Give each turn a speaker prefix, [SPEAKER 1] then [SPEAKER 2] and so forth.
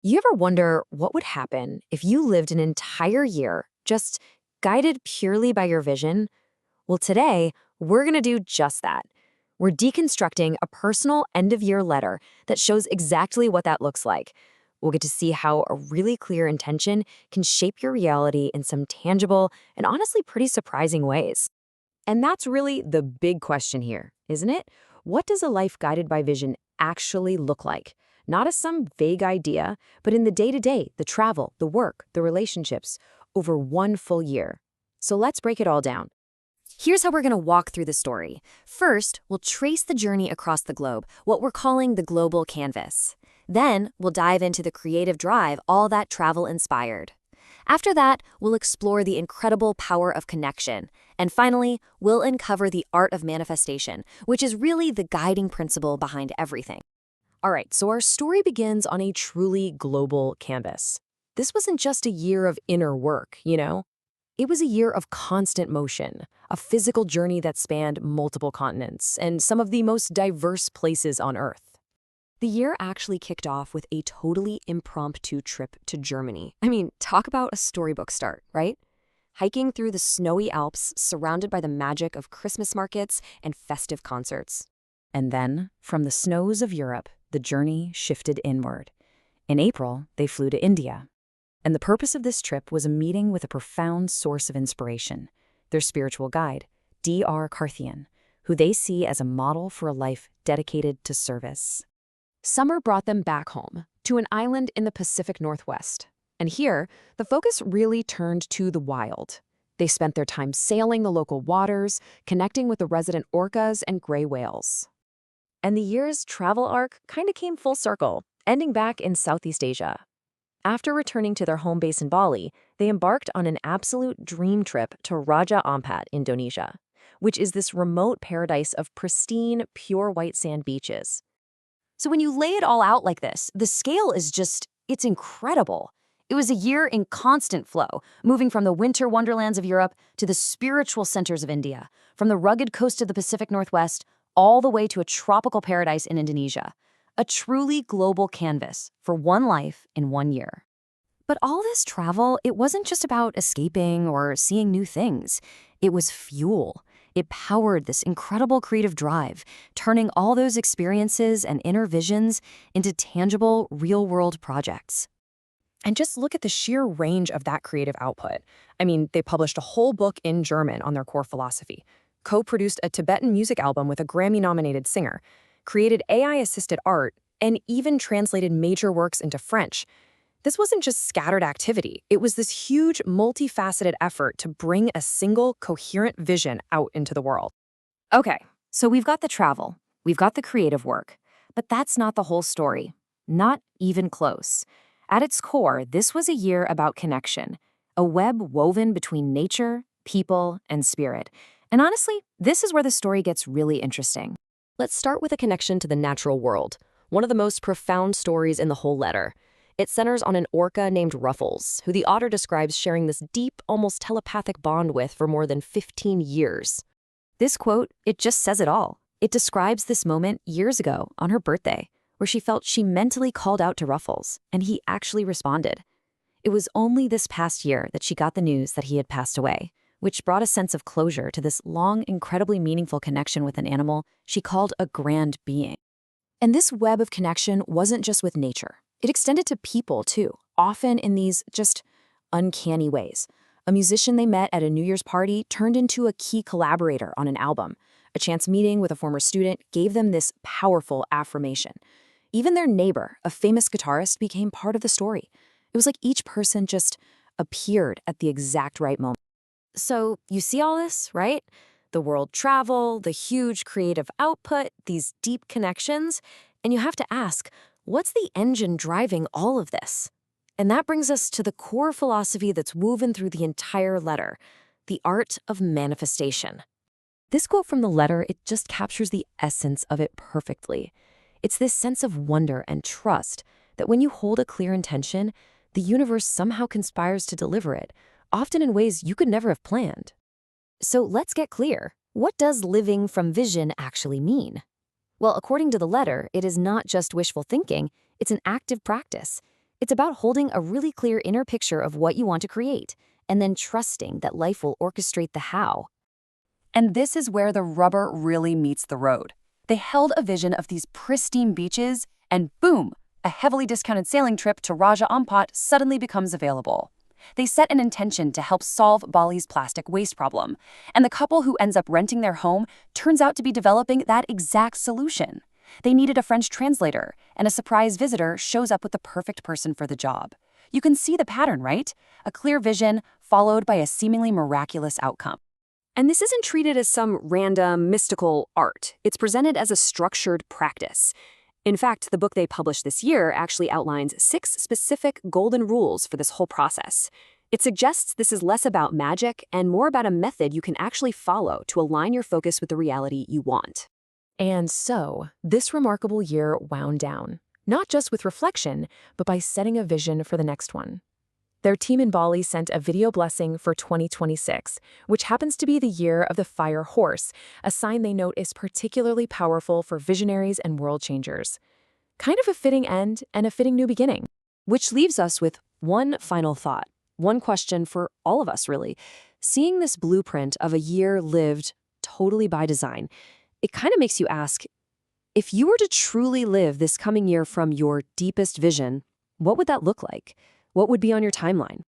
[SPEAKER 1] You ever wonder what would happen if you lived an entire year just guided purely by your vision? Well, today, we're going to do just that. We're deconstructing a personal end of year letter that shows exactly what that looks like. We'll get to see how a really clear intention can shape your reality in some tangible and honestly pretty surprising ways. And that's really the big question here, isn't it? What does a life guided by vision actually look like? Not as some vague idea, but in the day-to-day, the travel, the work, the relationships, over one full year. So let's break it all down. Here's how we're going to walk through the story. First, we'll trace the journey across the globe, what we're calling the global canvas. Then, we'll dive into the creative drive all that travel inspired. After that, we'll explore the incredible power of connection. And finally, we'll uncover the art of manifestation, which is really the guiding principle behind everything. All right, so our story begins on a truly global canvas. This wasn't just a year of inner work, you know? It was a year of constant motion, a physical journey that spanned multiple continents and some of the most diverse places on Earth. The year actually kicked off with a totally impromptu trip to Germany. I mean, talk about a storybook start, right? Hiking through the snowy Alps, surrounded by the magic of Christmas markets and festive concerts. And then, from the snows of Europe, the journey shifted inward. In April, they flew to India. And the purpose of this trip was a meeting with a profound source of inspiration, their spiritual guide, Dr. Karthian, who they see as a model for a life dedicated to service. Summer brought them back home, to an island in the Pacific Northwest. And here, the focus really turned to the wild. They spent their time sailing the local waters, connecting with the resident orcas and gray whales. And the year's travel arc kind of came full circle, ending back in Southeast Asia. After returning to their home base in Bali, they embarked on an absolute dream trip to Raja Ampat, Indonesia, which is this remote paradise of pristine, pure white sand beaches. So when you lay it all out like this, the scale is it's incredible. It was a year in constant flow, moving from the winter wonderlands of Europe to the spiritual centers of India, from the rugged coast of the Pacific Northwest all the way to a tropical paradise in Indonesia. A truly global canvas for one life in one year. But all this travel, it wasn't just about escaping or seeing new things. It was fuel. It powered this incredible creative drive, turning all those experiences and inner visions into tangible, real-world projects. And just look at the sheer range of that creative output. I mean, they published a whole book in German on their core philosophy, co-produced a Tibetan music album with a Grammy-nominated singer, created AI-assisted art, and even translated major works into French. This wasn't just scattered activity. It was this huge, multifaceted effort to bring a single, coherent vision out into the world. Okay, so we've got the travel, we've got the creative work, but that's not the whole story. Not even close. At its core, this was a year about connection, a web woven between nature, people, and spirit. And honestly, this is where the story gets really interesting. Let's start with a connection to the natural world, one of the most profound stories in the whole letter. It centers on an orca named Ruffles, who the author describes sharing this deep, almost telepathic bond with for more than 15 years. This quote, it just says it all. It describes this moment years ago on her birthday, where she felt she mentally called out to Ruffles, and he actually responded. It was only this past year that she got the news that he had passed away, which brought a sense of closure to this long, incredibly meaningful connection with an animal she called a grand being. And this web of connection wasn't just with nature. It extended to people, too, often in these just uncanny ways. A musician they met at a New Year's party turned into a key collaborator on an album. A chance meeting with a former student gave them this powerful affirmation. Even their neighbor, a famous guitarist, became part of the story. It was like each person just appeared at the exact right moment. So you see all this, right? The world travel, the huge creative output, these deep connections, and you have to ask, what's the engine driving all of this? And that brings us to the core philosophy that's woven through the entire letter, the art of manifestation. This quote from the letter, it just captures the essence of it perfectly. It's this sense of wonder and trust that when you hold a clear intention, the universe somehow conspires to deliver it, often in ways you could never have planned. So let's get clear. What does living from vision actually mean? Well, according to the letter, it is not just wishful thinking, it's an active practice.
[SPEAKER 2] It's about holding a really clear inner picture of what you want to create, and then trusting that life will orchestrate the how.
[SPEAKER 3] And this is where the rubber really meets the road. They held a vision of these pristine beaches, and boom, a heavily discounted sailing trip to Raja Ampat suddenly becomes available. They set an intention to help solve Bali's plastic waste problem, and the couple who ends up renting their home turns out to be developing that exact solution. They needed a French translator, and a surprise visitor shows up with the perfect person for the job. You can see the pattern, right? A clear vision followed by a seemingly miraculous outcome.
[SPEAKER 1] And this isn't treated as some random, mystical art. It's presented as a structured practice. In fact, the book they published this year actually outlines 6 specific golden rules for this whole process. It suggests this is less about magic and more about a method you can actually follow to align your focus with the reality you want. And so, this remarkable year wound down, not just with reflection, but by setting a vision for the next one. Their team in Bali sent a video blessing for 2026, which happens to be the year of the fire horse, a sign they note is particularly powerful for visionaries and world changers. Kind of a fitting end and a fitting new beginning. Which leaves us with one final thought, one question for all of us, really. Seeing this blueprint of a year lived totally by design, it kind of makes you ask, if you were to truly live this coming year from your deepest vision, what would that look like? What would be on your timeline?